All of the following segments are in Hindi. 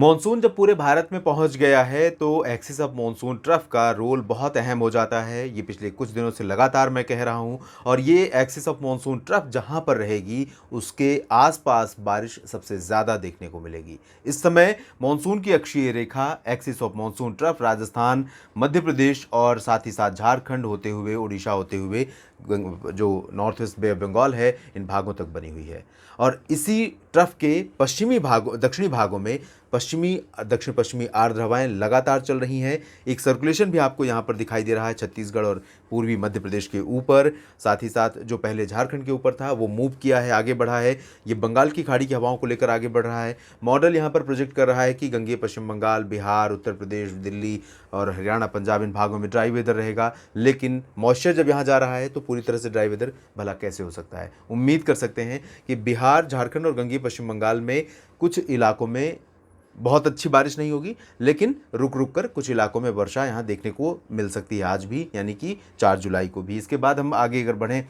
मॉनसून जब पूरे भारत में पहुंच गया है तो एक्सिस ऑफ मॉनसून ट्रफ का रोल बहुत अहम हो जाता है। ये पिछले कुछ दिनों से लगातार मैं कह रहा हूं और ये एक्सिस ऑफ मॉनसून ट्रफ जहां पर रहेगी उसके आसपास बारिश सबसे ज़्यादा देखने को मिलेगी। इस समय मॉनसून की अक्षीय रेखा axis of monsoon trough Rajasthan, Madhya Pradesh और साथ ही साथ झारखंड होते हुए, उड़ीसा होते हुए जो north east bay of Bengal है, इन भागों तक बनी हुई है। और इसी ट्रफ के पश्चिमी भागों, दक्षिणी भागों में पश्चिमी, दक्षिण पश्चिमी आर्द्र हवाएं लगातार चल रही हैं। एक सर्कुलेशन भी आपको यहाँ पर दिखाई दे रहा है छत्तीसगढ़ और पूर्वी मध्य प्रदेश के ऊपर। साथ ही साथ जो पहले झारखंड के ऊपर था वो मूव किया है, आगे बढ़ा है। ये बंगाल की खाड़ी की हवाओं को लेकर आगे बढ़ रहा है। मॉडल यहाँ पर प्रोजेक्ट कर रहा है कि गंगे पश्चिम बंगाल, बिहार, उत्तर प्रदेश, दिल्ली और हरियाणा, पंजाब, इन भागों में ड्राई वेदर रहेगा। लेकिन मॉइस्चर जब यहाँ जा रहा है तो पूरी तरह से ड्राई वेदर भला कैसे हो सकता है। उम्मीद कर सकते हैं कि बिहार, झारखंड और गंगे पश्चिम बंगाल में कुछ इलाकों में बहुत अच्छी बारिश नहीं होगी, लेकिन रुक रुक कर कुछ इलाकों में वर्षा यहाँ देखने को मिल सकती है आज भी, यानी कि 4 जुलाई को भी। इसके बाद हम आगे अगर बढ़ें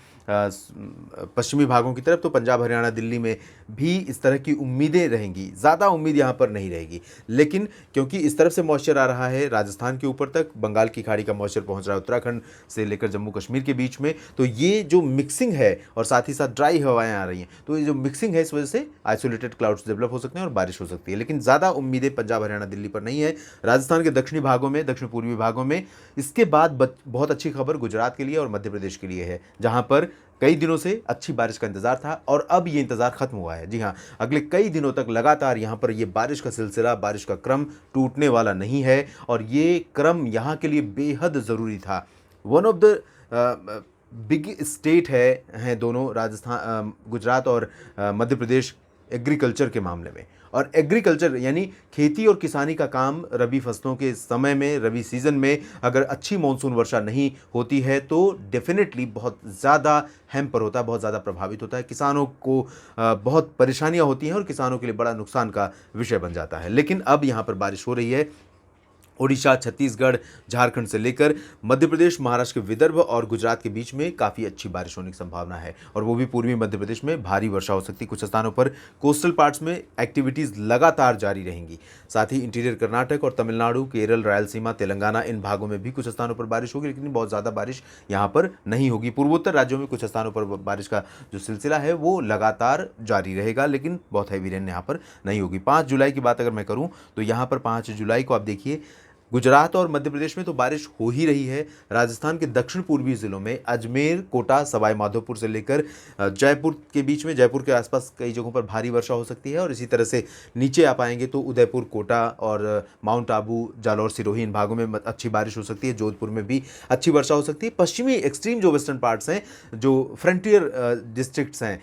पश्चिमी भागों की तरफ तो पंजाब, हरियाणा, दिल्ली में भी इस तरह की उम्मीदें रहेंगी। ज़्यादा उम्मीद यहाँ पर नहीं रहेगी, लेकिन क्योंकि इस तरफ से मॉइस्चर आ रहा है राजस्थान के ऊपर तक, बंगाल की खाड़ी का मॉइस्चर पहुँच रहा है उत्तराखंड से लेकर जम्मू कश्मीर के बीच में, तो ये जो मिक्सिंग है और साथ ही साथ ड्राई हवाएं आ रही हैं, तो ये जो मिक्सिंग है इस वजह से आइसोलेटेड क्लाउड्स डेवलप हो सकते हैं और बारिश हो सकती है। लेकिन ज़्यादा उम्मीदें पंजाब, हरियाणा, दिल्ली पर नहीं है। राजस्थान के दक्षिणी भागों में, दक्षिण पूर्वी भागों में इसके बाद बहुत अच्छी खबर गुजरात के लिए और मध्य प्रदेश के लिए है, जहां पर कई दिनों से अच्छी बारिश का इंतजार था और अब ये इंतजार खत्म हुआ है। जी हाँ, अगले कई दिनों तक लगातार यहाँ पर ये बारिश का सिलसिला, बारिश का क्रम टूटने वाला नहीं है और ये क्रम यहाँ के लिए बेहद ज़रूरी था। One of the big state हैं दोनों, राजस्थान, गुजरात और मध्य प्रदेश एग्रीकल्चर के मामले में। और एग्रीकल्चर यानी खेती और किसानी का काम रबी फसलों के समय में, रबी सीज़न में अगर अच्छी मानसून वर्षा नहीं होती है तो डेफिनेटली बहुत ज़्यादा हैम्पर होता है, बहुत ज़्यादा प्रभावित होता है। किसानों को बहुत परेशानियां होती हैं और किसानों के लिए बड़ा नुकसान का विषय बन जाता है। लेकिन अब यहाँ पर बारिश हो रही है। ओडिशा, छत्तीसगढ़, झारखंड से लेकर मध्य प्रदेश, महाराष्ट्र के विदर्भ और गुजरात के बीच में काफ़ी अच्छी बारिश होने की संभावना है और वो भी पूर्वी मध्य प्रदेश में भारी वर्षा हो सकती है। कुछ स्थानों पर कोस्टल पार्ट्स में एक्टिविटीज़ लगातार जारी रहेंगी। साथ ही इंटीरियर कर्नाटक और तमिलनाडु, केरल, रायलसीमा, तेलंगाना, इन भागों में भी कुछ स्थानों पर बारिश होगी, लेकिन बहुत ज़्यादा बारिश यहाँ पर नहीं होगी। पूर्वोत्तर राज्यों में कुछ स्थानों पर बारिश का जो सिलसिला है वो लगातार जारी रहेगा, लेकिन बहुत हैवी रेन यहाँ पर नहीं होगी। 5 जुलाई की बात अगर मैं करूँ तो यहाँ पर 5 जुलाई को आप देखिए गुजरात और मध्य प्रदेश में तो बारिश हो ही रही है। राजस्थान के दक्षिण पूर्वी जिलों में अजमेर, कोटा, सवाई माधोपुर से लेकर जयपुर के बीच में, जयपुर के आसपास कई जगहों पर भारी वर्षा हो सकती है और इसी तरह से नीचे आ पाएंगे तो उदयपुर, कोटा और माउंट आबू, जालौर, सिरोही, इन भागों में अच्छी बारिश हो सकती है। जोधपुर में भी अच्छी वर्षा हो सकती है। पश्चिमी एक्सट्रीम जो वेस्टर्न पार्ट्स हैं, जो फ्रंटियर डिस्ट्रिक्ट्स हैं,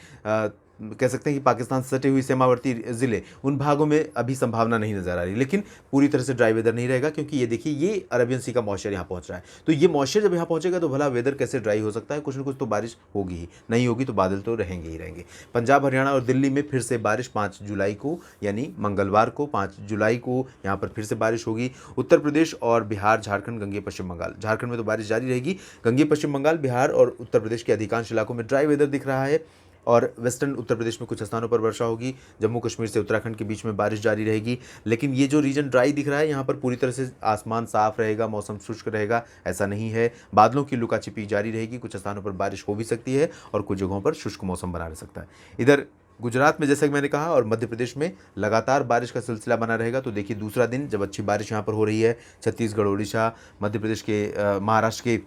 कह सकते हैं कि पाकिस्तान से सटे हुई सीमावर्ती ज़िले, उन भागों में अभी संभावना नहीं नज़र आ रही, लेकिन पूरी तरह से ड्राई वेदर नहीं रहेगा क्योंकि ये देखिए ये अरबियन सी का मॉइस्चर यहाँ पहुँच रहा है। तो ये मॉइस्चर जब यहाँ पहुँचेगा तो भला वेदर कैसे ड्राई हो सकता है, कुछ ना कुछ तो बारिश होगी ही, नहीं होगी तो बादल तो रहेंगे ही रहेंगे। पंजाब, हरियाणा और दिल्ली में फिर से बारिश 5 जुलाई को, यानी मंगलवार को 5 जुलाई को यहाँ पर फिर से बारिश होगी। उत्तर प्रदेश और बिहार, झारखंड, गंगे पश्चिम बंगाल, झारखंड में तो बारिश जारी रहेगी। गंगे पश्चिम बंगाल, बिहार और उत्तर प्रदेश के अधिकांश इलाकों में ड्राई वेदर दिख रहा है और वेस्टर्न उत्तर प्रदेश में कुछ स्थानों पर वर्षा होगी। जम्मू कश्मीर से उत्तराखंड के बीच में बारिश जारी रहेगी। लेकिन ये जो रीजन ड्राई दिख रहा है, यहाँ पर पूरी तरह से आसमान साफ रहेगा, मौसम शुष्क रहेगा, ऐसा नहीं है। बादलों की लुकाछिपी जारी रहेगी, कुछ स्थानों पर बारिश हो भी सकती है और कुछ जगहों पर शुष्क मौसम बना रह सकता है। इधर गुजरात में जैसा कि मैंने कहा और मध्य प्रदेश में लगातार बारिश का सिलसिला बना रहेगा। तो देखिए दूसरा दिन जब अच्छी बारिश यहाँ पर हो रही है, छत्तीसगढ़, उड़ीसा, मध्य प्रदेश के महाराष्ट्र के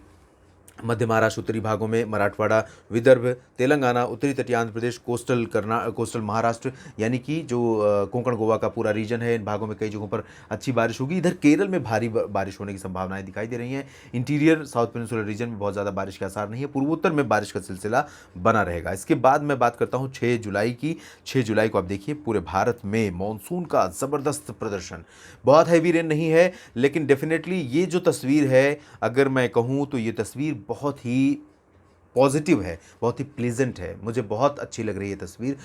मध्य महाराष्ट्र, उत्तरी भागों में मराठवाड़ा, विदर्भ, तेलंगाना, उत्तरी तटीय आंध्र प्रदेश, कोस्टल महाराष्ट्र, यानी कि जो कोंकण गोवा का पूरा रीजन है, इन भागों में कई जगहों पर अच्छी बारिश होगी। इधर केरल में भारी बारिश होने की संभावनाएं दिखाई दे रही हैं। इंटीरियर साउथ पेनिनसुलर रीजन में बहुत ज़्यादा बारिश के आसार नहीं है। पूर्वोत्तर में बारिश का सिलसिला बना रहेगा। इसके बाद मैं बात करता हूँ 6 जुलाई की। 6 जुलाई को आप देखिए पूरे भारत में मानसून का ज़बरदस्त प्रदर्शन। बहुत हैवी रेन नहीं है, लेकिन डेफिनेटली ये जो तस्वीर है, अगर मैं कहूँ तो ये तस्वीर बहुत ही पॉजिटिव है, बहुत ही प्लीजेंट है। मुझे बहुत अच्छी लग रही है तस्वीर,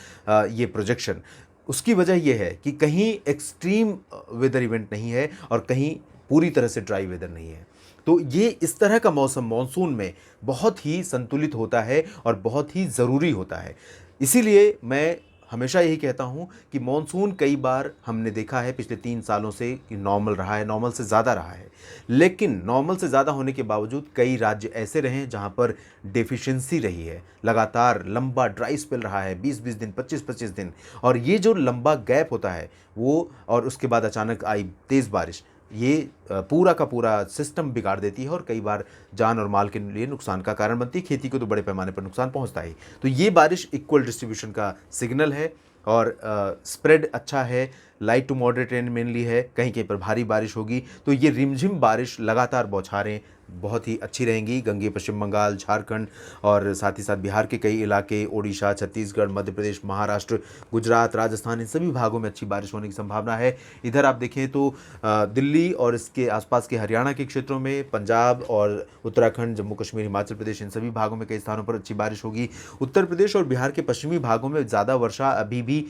ये प्रोजेक्शन। उसकी वजह यह है कि कहीं एक्सट्रीम वेदर इवेंट नहीं है और कहीं पूरी तरह से ड्राई वेदर नहीं है। तो ये इस तरह का मौसम मॉनसून में बहुत ही संतुलित होता है और बहुत ही ज़रूरी होता है। इसीलिए मैं हमेशा यही कहता हूँ कि मॉनसून कई बार हमने देखा है पिछले 3 सालों से कि नॉर्मल रहा है, नॉर्मल से ज़्यादा रहा है। लेकिन नॉर्मल से ज़्यादा होने के बावजूद कई राज्य ऐसे रहे हैं जहाँ पर डेफ़िशिएंसी रही है। लगातार लंबा ड्राई स्पेल रहा है 20-20 दिन, 25-25 दिन, और ये जो लंबा गैप होता है वो, और उसके बाद अचानक आई तेज़ बारिश, ये पूरा का पूरा सिस्टम बिगाड़ देती है और कई बार जान और माल के लिए नुकसान का कारण बनती है। खेती को तो बड़े पैमाने पर नुकसान पहुंचता है। तो ये बारिश इक्वल डिस्ट्रीब्यूशन का सिग्नल है, और स्प्रेड अच्छा है, light to moderate rain mainly है, कहीं कहीं पर भारी बारिश होगी। तो ये रिमझिम बारिश, लगातार बौछारें बहुत ही अच्छी रहेंगी गंगे, पश्चिम बंगाल, झारखंड और साथ ही साथ बिहार के कई इलाके, ओडिशा, छत्तीसगढ़, मध्य प्रदेश, महाराष्ट्र, गुजरात, राजस्थान, इन सभी भागों में अच्छी बारिश होने की संभावना है। इधर आप देखें तो दिल्ली और इसके आसपास के हरियाणा के क्षेत्रों में, पंजाब और उत्तराखंड, जम्मू कश्मीर, हिमाचल प्रदेश, इन सभी भागों में कई स्थानों पर अच्छी बारिश होगी। उत्तर प्रदेश और बिहार के पश्चिमी भागों में ज़्यादा वर्षा अभी भी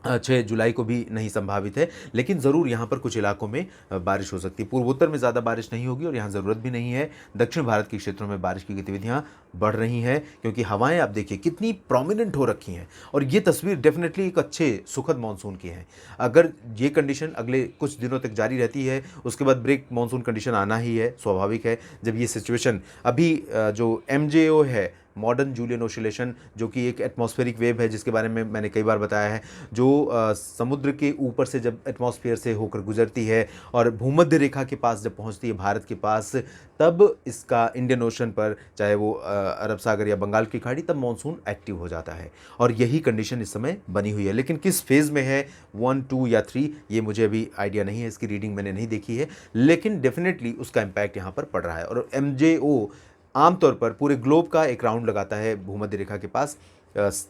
6 जुलाई को भी नहीं संभावित है, लेकिन ज़रूर यहाँ पर कुछ इलाकों में बारिश हो सकती है। पूर्वोत्तर में ज़्यादा बारिश नहीं होगी और यहाँ ज़रूरत भी नहीं है। दक्षिण भारत के क्षेत्रों में बारिश की गतिविधियाँ बढ़ रही हैं, क्योंकि हवाएं आप देखिए कितनी प्रोमिनेंट हो रखी हैं, और ये तस्वीर डेफिनेटली एक अच्छे सुखद मानसून की है। अगर ये कंडीशन अगले कुछ दिनों तक जारी रहती है, उसके बाद ब्रेक मानसून कंडीशन आना ही है, स्वाभाविक है। जब ये सिचुएशन अभी जो MJO है, मॉडर्न जूलियन ओसिलेशन, जो कि एक एटमॉस्फेरिक वेव है जिसके बारे में मैंने कई बार बताया है, जो समुद्र के ऊपर से जब एटमॉस्फेयर से होकर गुजरती है और भूमध्य रेखा के पास जब पहुंचती है भारत के पास, तब इसका इंडियन ओशन पर, चाहे वो अरब सागर या बंगाल की खाड़ी, तब मानसून एक्टिव हो जाता है। और यही कंडीशन इस समय बनी हुई है। लेकिन किस फेज़ में है, 1, 2 या 3, ये मुझे अभी आइडिया नहीं है, इसकी रीडिंग मैंने नहीं देखी है, लेकिन डेफिनेटली उसका इम्पैक्ट यहाँ पर पड़ रहा है। और MJO आमतौर पर पूरे ग्लोब का एक राउंड लगाता है भूमध्य रेखा के पास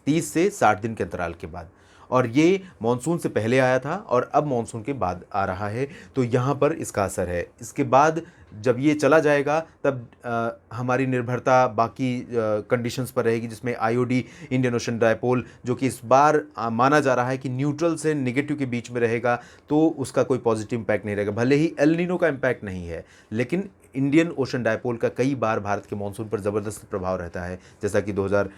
30 से 60 दिन के अंतराल के बाद, और ये मानसून से पहले आया था और अब मानसून के बाद आ रहा है। तो यहाँ पर इसका असर है। इसके बाद जब ये चला जाएगा तब हमारी निर्भरता बाकी कंडीशंस पर रहेगी, जिसमें IOD, इंडियन ओशन डायपोल, जो कि इस बार माना जा रहा है कि न्यूट्रल से नेगेटिव के बीच में रहेगा, तो उसका कोई पॉजिटिव इम्पैक्ट नहीं रहेगा। भले ही एल नीनो का इम्पैक्ट नहीं है, लेकिन इंडियन ओशन डायपोल का कई बार भारत के मानसून पर ज़बरदस्त प्रभाव रहता है, जैसा कि 2000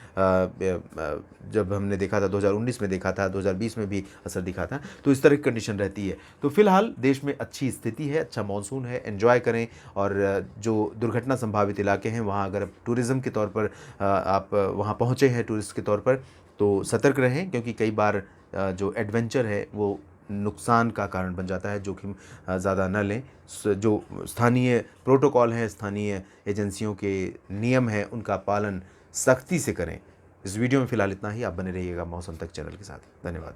जब हमने देखा था, 2019 में देखा था, 2020 में भी असर दिखा था। तो इस तरह की कंडीशन रहती है। तो फिलहाल देश में अच्छी स्थिति है, अच्छा मानसून है, एंजॉय करें। और जो दुर्घटना संभावित इलाके हैं वहाँ अगर टूरिज़्म के तौर पर आप वहाँ पहुँचे हैं टूरिस्ट के तौर पर, तो सतर्क रहें, क्योंकि कई बार जो एडवेंचर है वो नुकसान का कारण बन जाता है। जोखिम ज़्यादा न लें। जो स्थानीय प्रोटोकॉल हैं, स्थानीय एजेंसियों के नियम हैं, उनका पालन सख्ती से करें। इस वीडियो में फ़िलहाल इतना ही। आप बने रहिएगा मौसम तक चैनल के साथ। धन्यवाद।